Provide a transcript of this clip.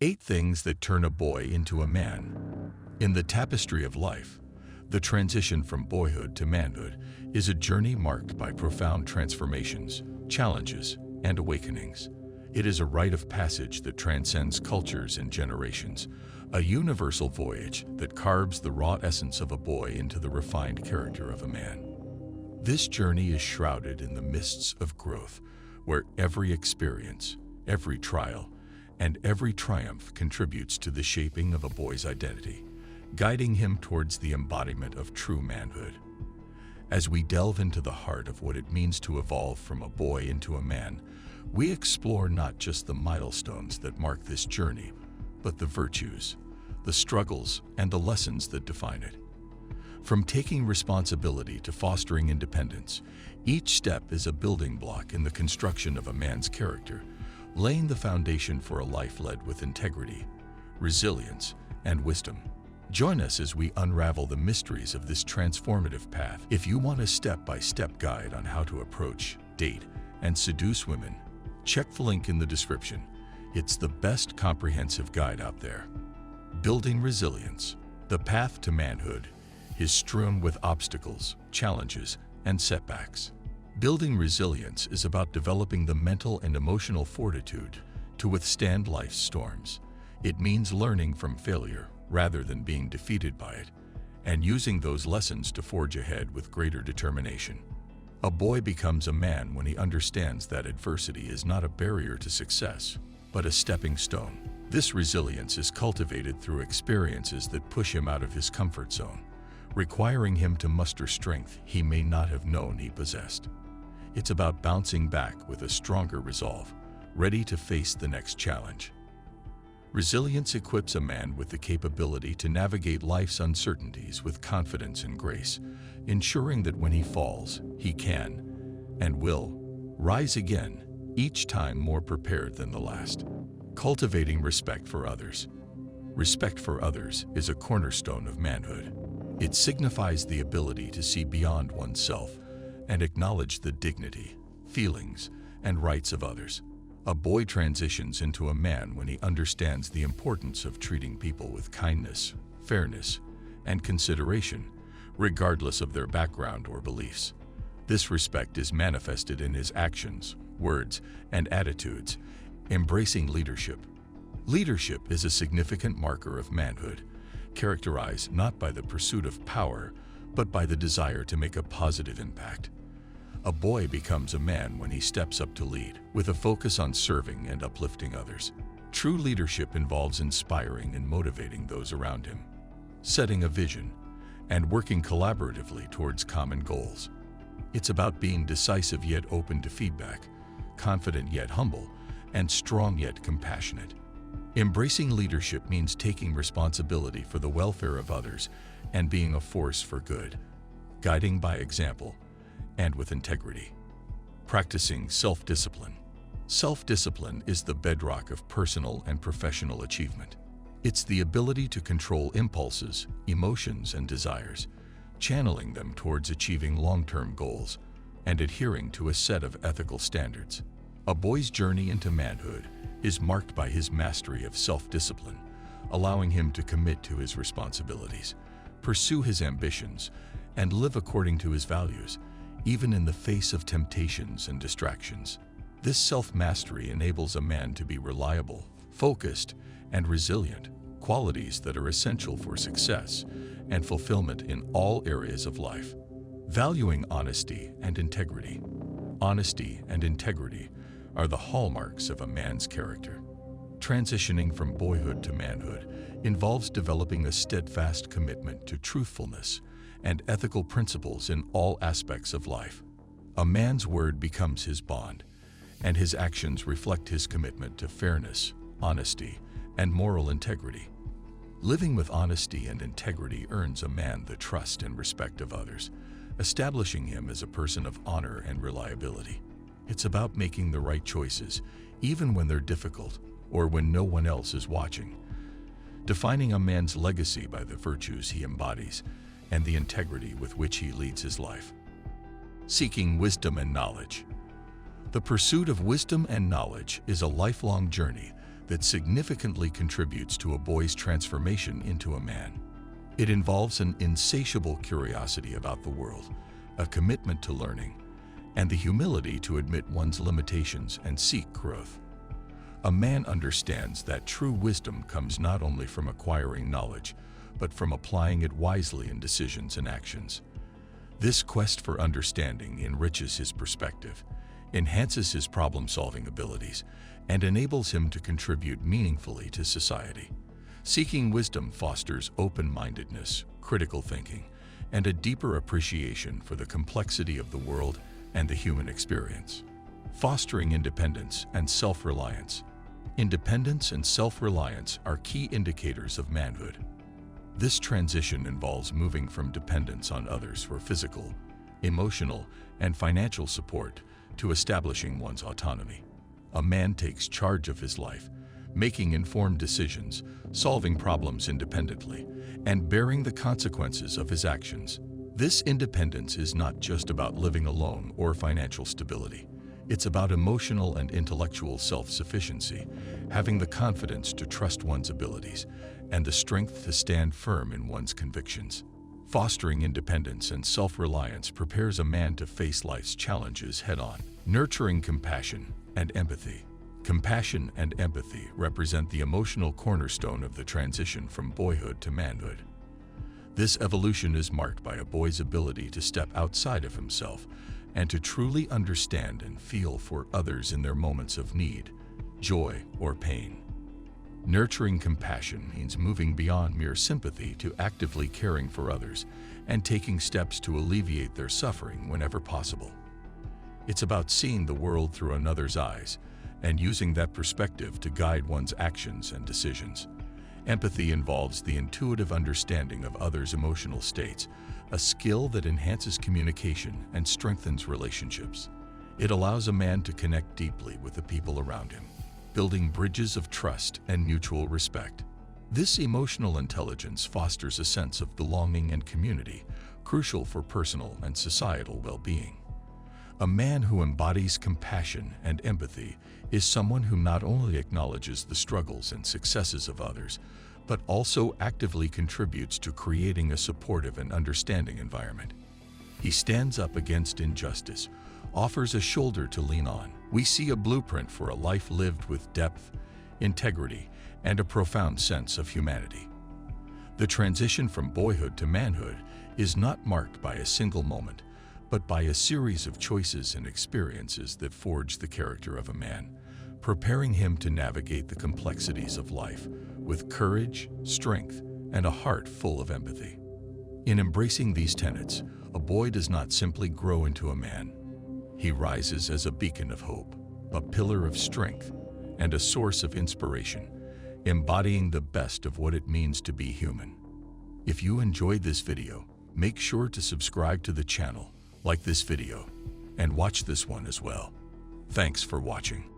8 things that turn a boy into a man. In the tapestry of life, the transition from boyhood to manhood is a journey marked by profound transformations, challenges, and awakenings. It is a rite of passage that transcends cultures and generations, a universal voyage that carves the raw essence of a boy into the refined character of a man. This journey is shrouded in the mists of growth, where every experience, every trial, and every triumph contributes to the shaping of a boy's identity, guiding him towards the embodiment of true manhood. As we delve into the heart of what it means to evolve from a boy into a man, we explore not just the milestones that mark this journey, but the virtues, the struggles, and the lessons that define it. From taking responsibility to fostering independence, each step is a building block in the construction of a man's character, laying the foundation for a life led with integrity, resilience, and wisdom. Join us as we unravel the mysteries of this transformative path. If you want a step-by-step guide on how to approach, date, and seduce women, check the link in the description. It's the best comprehensive guide out there. Building resilience. The path to manhood is strewn with obstacles, challenges, and setbacks. Building resilience is about developing the mental and emotional fortitude to withstand life's storms. It means learning from failure rather than being defeated by it, and using those lessons to forge ahead with greater determination. A boy becomes a man when he understands that adversity is not a barrier to success, but a stepping stone. This resilience is cultivated through experiences that push him out of his comfort zone, requiring him to muster strength he may not have known he possessed. It's about bouncing back with a stronger resolve, ready to face the next challenge. Resilience equips a man with the capability to navigate life's uncertainties with confidence and grace, ensuring that when he falls, he can, and will, rise again, each time more prepared than the last. Cultivating respect for others. Respect for others is a cornerstone of manhood. It signifies the ability to see beyond oneself and acknowledge the dignity, feelings, and rights of others. A boy transitions into a man when he understands the importance of treating people with kindness, fairness, and consideration, regardless of their background or beliefs. This respect is manifested in his actions, words, and attitudes. Embracing leadership. Leadership is a significant marker of manhood, characterized not by the pursuit of power, but by the desire to make a positive impact. A boy becomes a man when he steps up to lead, with a focus on serving and uplifting others. True leadership involves inspiring and motivating those around him, setting a vision, and working collaboratively towards common goals. It's about being decisive yet open to feedback, confident yet humble, and strong yet compassionate. Embracing leadership means taking responsibility for the welfare of others and being a force for good, guiding by example and with integrity. Practicing self-discipline. Self-discipline is the bedrock of personal and professional achievement. It's the ability to control impulses, emotions, and desires, channeling them towards achieving long-term goals and adhering to a set of ethical standards. A boy's journey into manhood is marked by his mastery of self-discipline, allowing him to commit to his responsibilities, pursue his ambitions, and live according to his values, even in the face of temptations and distractions. This self-mastery enables a man to be reliable, focused, and resilient, qualities that are essential for success and fulfillment in all areas of life. Valuing honesty and integrity. Honesty and integrity are the hallmarks of a man's character. Transitioning from boyhood to manhood involves developing a steadfast commitment to truthfulness and ethical principles in all aspects of life. A man's word becomes his bond, and his actions reflect his commitment to fairness, honesty, and moral integrity. Living with honesty and integrity earns a man the trust and respect of others, establishing him as a person of honor and reliability. It's about making the right choices, even when they're difficult or when no one else is watching. Defining a man's legacy by the virtues he embodies and the integrity with which he leads his life. Seeking wisdom and knowledge. The pursuit of wisdom and knowledge is a lifelong journey that significantly contributes to a boy's transformation into a man. It involves an insatiable curiosity about the world, a commitment to learning, and the humility to admit one's limitations and seek growth. A man understands that true wisdom comes not only from acquiring knowledge, but from applying it wisely in decisions and actions. This quest for understanding enriches his perspective, enhances his problem-solving abilities, and enables him to contribute meaningfully to society. Seeking wisdom fosters open-mindedness, critical thinking, and a deeper appreciation for the complexity of the world and the human experience. Fostering independence and self-reliance. Independence and self-reliance are key indicators of manhood. This transition involves moving from dependence on others for physical, emotional, and financial support to establishing one's autonomy. A man takes charge of his life, making informed decisions, solving problems independently, and bearing the consequences of his actions. This independence is not just about living alone or financial stability. It's about emotional and intellectual self-sufficiency, having the confidence to trust one's abilities, and the strength to stand firm in one's convictions. Fostering independence and self-reliance prepares a man to face life's challenges head-on. Nurturing compassion and empathy. Compassion and empathy represent the emotional cornerstone of the transition from boyhood to manhood. This evolution is marked by a boy's ability to step outside of himself and to truly understand and feel for others in their moments of need, joy, or pain. Nurturing compassion means moving beyond mere sympathy to actively caring for others and taking steps to alleviate their suffering whenever possible. It's about seeing the world through another's eyes and using that perspective to guide one's actions and decisions. Empathy involves the intuitive understanding of others' emotional states, a skill that enhances communication and strengthens relationships. It allows a man to connect deeply with the people around him, building bridges of trust and mutual respect. This emotional intelligence fosters a sense of belonging and community, crucial for personal and societal well-being. A man who embodies compassion and empathy is someone who not only acknowledges the struggles and successes of others, but also actively contributes to creating a supportive and understanding environment. He stands up against injustice, offers a shoulder to lean on. We see a blueprint for a life lived with depth, integrity, and a profound sense of humanity. The transition from boyhood to manhood is not marked by a single moment, but by a series of choices and experiences that forge the character of a man, preparing him to navigate the complexities of life with courage, strength, and a heart full of empathy. In embracing these tenets, a boy does not simply grow into a man. He rises as a beacon of hope, a pillar of strength, and a source of inspiration, embodying the best of what it means to be human. If you enjoyed this video, make sure to subscribe to the channel, like this video, and watch this one as well. Thanks for watching.